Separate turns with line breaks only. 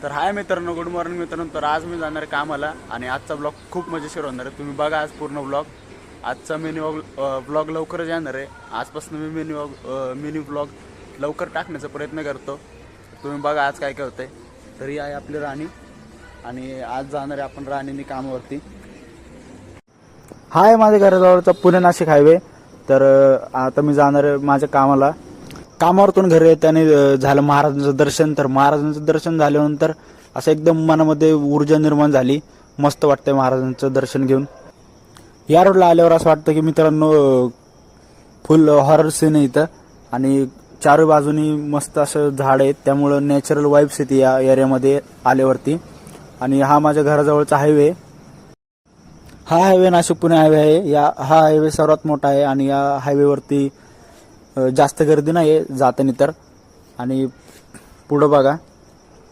तर हाय मित्रांनो, good morning मित्रांनो. तर आज मी जाणार आहे कामाला आणि आजचा ब्लॉग खूप मजेशीर होणार आहे. तुम्ही बघा आज पूर्ण ब्लॉग. आजचा ब्लॉग लवकरच येणार आहे. आजपासून मी मिनी ब्लॉग लवकर टाकण्याचा प्रयत्न करतो. तुम्ही बघा आज काय काय होतंय. तर ही आहे आपली राणी आणि आज जाणार आहे आपण राणीने कामावरती. हाय माझ्या घराजवळचा पुणे नाशिक हायवे. तर आता मी जाणार आहे माझ्या कामावरतून घरी येताना झालं महाराजांचं दर्शन. तर महाराजांचं दर्शन झाल्यानंतर असं एकदम मनामध्ये ऊर्जा निर्माण झाली. मस्त वाटतंय महाराजांचं दर्शन घेऊन. या रोडला आल्यावर असं वाटतं की मित्रांनो फुल हॉरर सीन आहे इथं आणि चारही बाजूनी मस्त असं झाड आहेत, त्यामुळं नॅचरल वाईब्स येते या एरियामध्ये आल्यावरती. आणि हा माझ्या घराजवळचा हायवे. हा हायवे नाशिक पुणे हायवे आहे. हा हायवे सर्वात मोठा आहे आणि या हायवेवरती जास्त गर्दी नाही आहे जाताना तर. आणि पुढं बघा